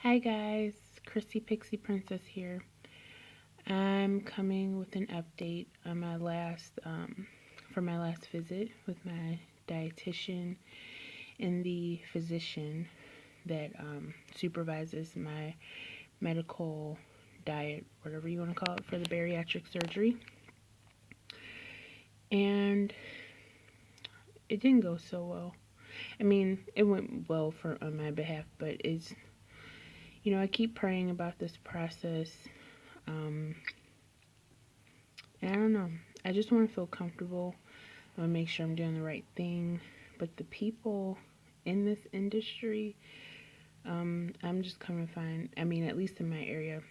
Hi guys, Chrissy Pixie Princess here. I'm coming with an update on my last visit with my dietitian and the physician that supervises my medical diet, whatever you want to call it, for the bariatric surgery. And it didn't go so well. I mean, it went well for on my behalf, but I keep praying about this process. Um, And I don't know. I just want to feel comfortable. I want to make sure I'm doing the right thing. But the people in this industry, I'm just coming to find, at least in my area,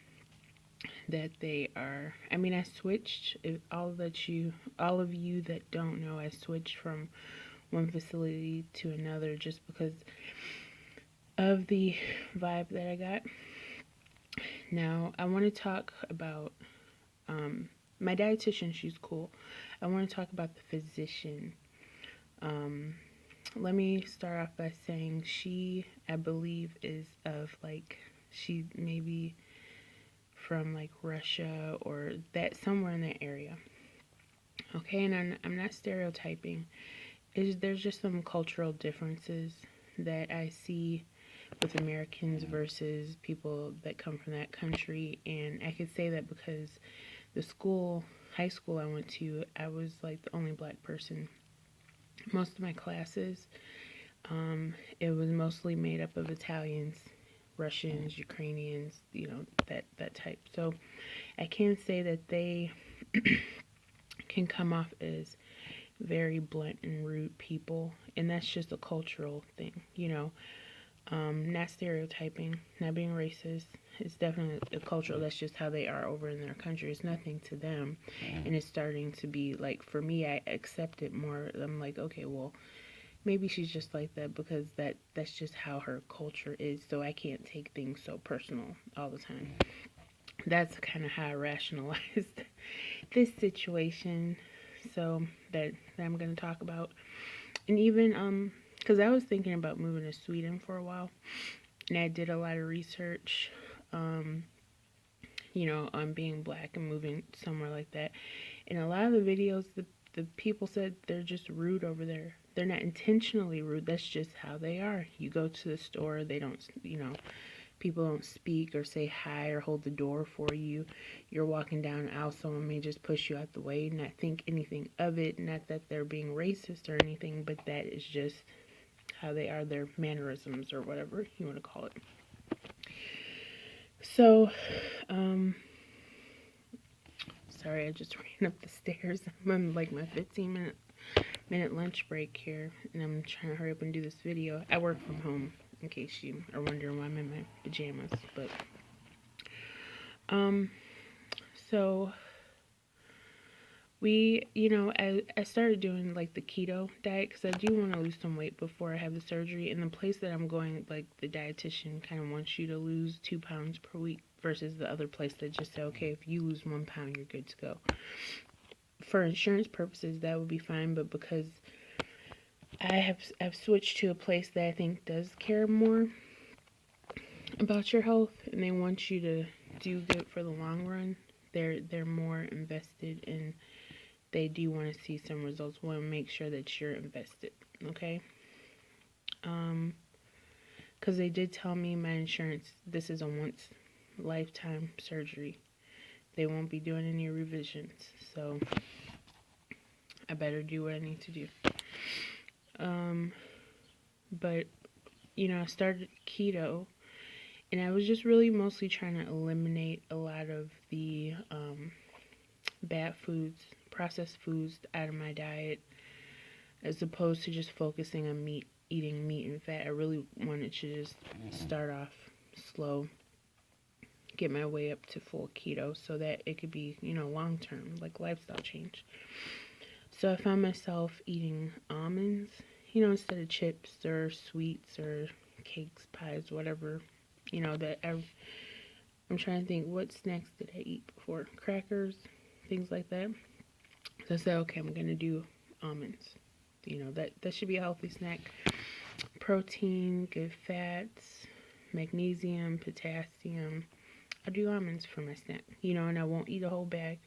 that they are. I switched. If all of you that don't know, I switched from one facility to another just because of the vibe that I got. Now, I want to talk about my dietitian. She's cool. I want to talk about the physician. Um, Let me start off by saying I believe, is of she maybe from like Russia or that somewhere in that area. Okay, and I'm not stereotyping. There's just some cultural differences that I see with Americans versus people that come from that country, and I could say that because the high school I went to, I was like the only black person. Most of my classes, it was mostly made up of Italians, Russians, Ukrainians, that type. So I can say that they can come off as very blunt and rude people, and that's just a cultural thing. Not stereotyping, not being racist. It's definitely a cultural. That's just how they are over in their country. It's nothing to them, and it's starting to be like for me. I accept it more. I'm like, okay, well, maybe she's just like that because that's just how her culture is. So I can't take things so personal all the time. That's kind of how I rationalized this situation. So that I'm going to talk about, and even because I was thinking about moving to Sweden for a while, and I did a lot of research, um, on being black and moving somewhere like that. And a lot of the videos, the people said they're just rude over there. They're not intentionally rude. That's just how they are. You go to the store, they don't, people don't speak or say hi or hold the door for you. You're walking down an aisle, someone may just push you out the way, not think anything of it. Not that they're being racist or anything, but that is just how they are, their mannerisms or whatever you want to call it. So, um, sorry, I just ran up the stairs. I'm on like my 15-minute lunch break here, and I'm trying to hurry up and do this video. I work from home, in case you are wondering why I'm in my pajamas. But um, so I started doing like the keto diet because I do want to lose some weight before I have the surgery. And the place that I'm going, like the dietitian kind of wants you to lose 2 pounds per week versus the other place that just say, okay, if you lose 1 pound, you're good to go. For insurance purposes, that would be fine, but because I've switched to a place that I think does care more about your health, and they want you to do good for the long run. They're more invested in. They do want to see some results. Want to make sure that you're invested. Okay. Because they did tell me my insurance. This is a once lifetime surgery. They won't be doing any revisions, so I better do what I need to do. But I started keto, and I was just really mostly trying to eliminate a lot of the bad foods, processed foods out of my diet, as opposed to just focusing on eating meat and fat. I really wanted to just start off slow, get my way up to full keto so that it could be, long term, like lifestyle change. So I found myself eating almonds, instead of chips or sweets or cakes, pies, whatever, that I'm trying to think, what snacks did I eat before? Crackers, things like that. So I said, okay, I'm going to do almonds. That should be a healthy snack. Protein, good fats, magnesium, potassium. I do almonds for my snack, and I won't eat a whole bag.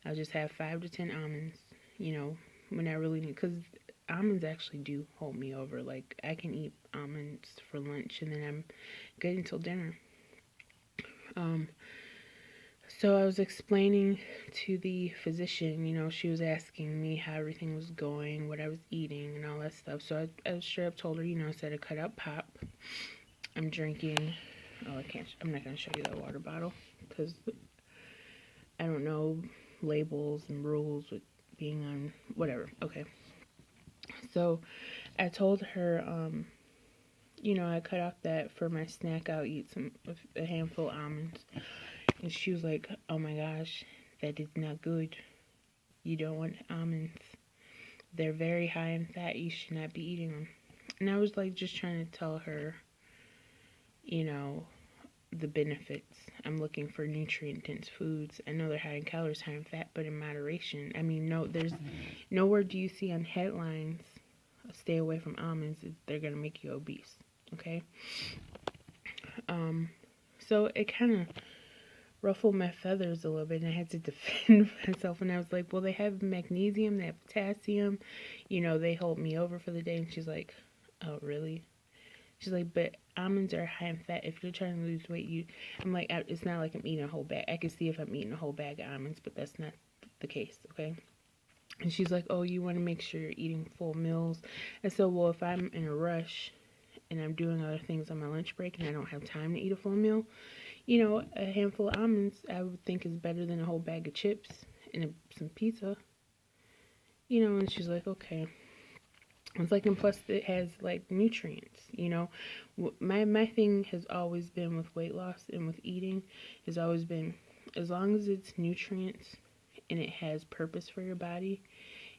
I'll just have 5 to 10 almonds, when I really need, because almonds actually do hold me over. Like, I can eat almonds for lunch and then I'm good until dinner. So I was explaining to the physician, she was asking me how everything was going, what I was eating, and all that stuff. So I straight up told her, I said I cut out pop. I'm drinking. Oh, I'm not going to show you that water bottle because I don't know labels and rules with being on whatever. Okay. So I told her, I cut off that for my snack. I'll eat a handful of almonds. And she was like, oh my gosh, that is not good. You don't want almonds. They're very high in fat. You should not be eating them. And I was like, just trying to tell her, the benefits. I'm looking for nutrient dense foods. I know they're high in calories, high in fat, but in moderation. I mean, there's nowhere do you see on headlines, stay away from almonds. They're going to make you obese. Okay. So it kind of ruffled my feathers a little bit, and I had to defend myself. And I was like, well, they have magnesium, they have potassium, they hold me over for the day. And she's like, oh, really? She's like, but almonds are high in fat. If you're trying to lose weight, I'm like, it's not like I'm eating a whole bag. I can see if I'm eating a whole bag of almonds, but that's not the case, okay? And she's like, oh, you want to make sure you're eating full meals. And so, well, if I'm in a rush and I'm doing other things on my lunch break and I don't have time to eat a full meal, a handful of almonds I would think is better than a whole bag of chips and some pizza. And she's like, okay. It's like, and plus it has like nutrients, My thing has always been with weight loss and with eating has always been, as long as it's nutrients and it has purpose for your body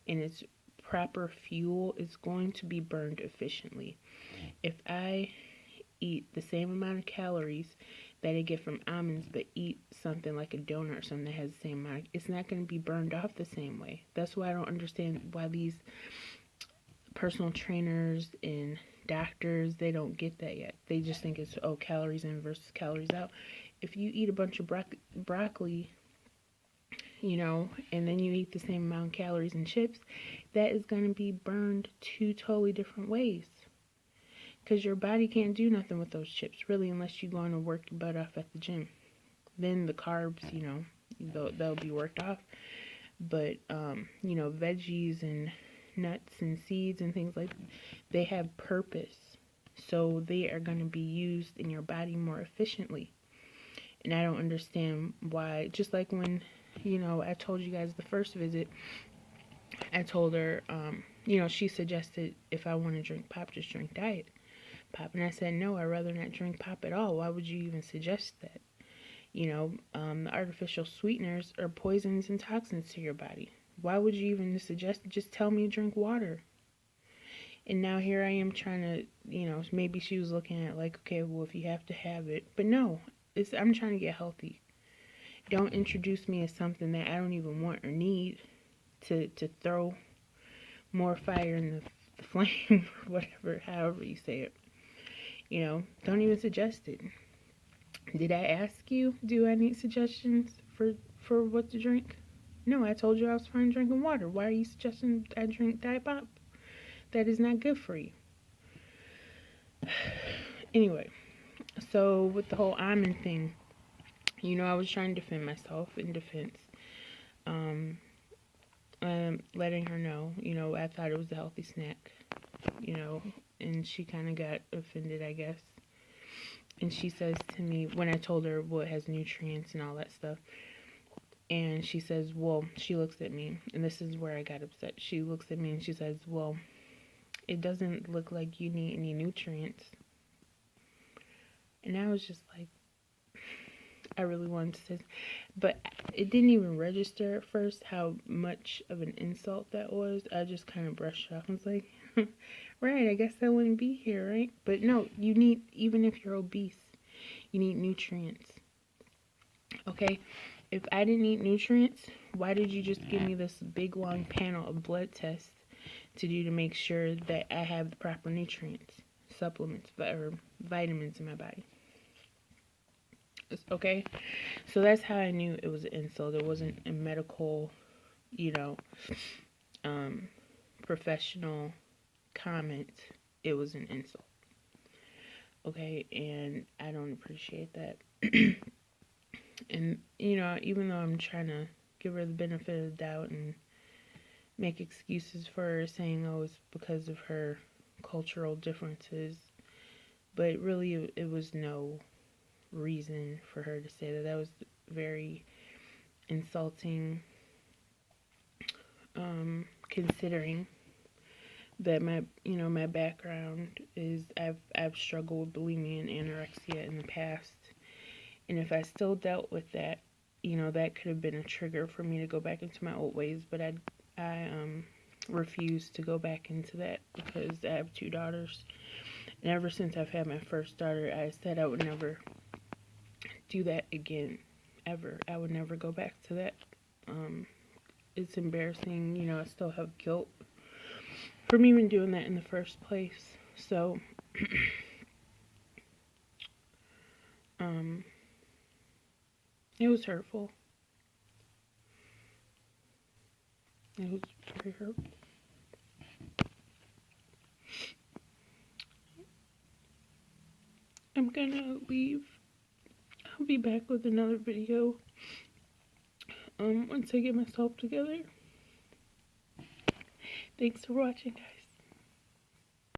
and it's proper fuel, it's going to be burned efficiently. If I eat the same amount of calories that I get from almonds, but eat something like a donut or something that has the same amount, it's not going to be burned off the same way. That's why I don't understand why these personal trainers and doctors, they don't get that yet. They just think it's, calories in versus calories out. If you eat a bunch of broccoli, and then you eat the same amount of calories and chips, that is going to be burned 2 totally different ways. Because your body can't do nothing with those chips, really, unless you're going to work your butt off at the gym. Then the carbs, they'll be worked off. But, veggies and nuts and seeds and things like that, they have purpose. So they are going to be used in your body more efficiently. And I don't understand why, just like when, I told you guys the first visit, I told her, she suggested if I want to drink pop, just drink diet pop. And I said, no, I'd rather not drink pop at all. Why would you even suggest that? The artificial sweeteners are poisons and toxins to your body. Why would you even suggest it? Just tell me to drink water. And now here I am trying to, maybe she was looking at like, okay, well, if you have to have it. But no, I'm trying to get healthy. Don't introduce me as something that I don't even want or need to throw more fire in the flame or whatever, however you say it. Don't even suggest it. Did I ask you, do I need suggestions for what to drink? No, I told you I was fine drinking water. Why are you suggesting I drink Diet Pop? That is not good for you. Anyway, so with the whole almond thing, I was trying to defend myself in defense. Letting her know, I thought it was a healthy snack, and she kind of got offended, I guess. And she says to me, when I told her, well, it has nutrients and all that stuff, and she says, well, she looks at me, and this is where I got upset. She looks at me and she says, well, it doesn't look like you need any nutrients. And I was just like, I really wanted to say, but it didn't even register at first how much of an insult that was. I just kind of brushed it off. I was like, right, I guess I wouldn't be here, right? But no, you need, even if you're obese, you need nutrients. Okay? If I didn't eat nutrients, why did you just give me this big long panel of blood tests to do to make sure that I have the proper nutrients, supplements, or vitamins in my body? Okay, so that's how I knew it was an insult. It wasn't a medical, you know, um, professional comment. It was an insult. Okay, and I don't appreciate that. And even though I'm trying to give her the benefit of the doubt and make excuses for her, saying, oh, it's because of her cultural differences, but really it was no reason for her to say that. That was very insulting, considering that my background is I've struggled with bulimia and anorexia in the past, and if I still dealt with that, that could have been a trigger for me to go back into my old ways. But I refuse to go back into that because I have two daughters, and ever since I've had my first daughter, I said I would never do that again, ever. I would never go back to that. It's embarrassing. I still have guilt from even doing that in the first place. So, um, it was hurtful. It was very hurtful. I'm gonna leave. I'll be back with another video once I get myself together. Thanks for watching, guys.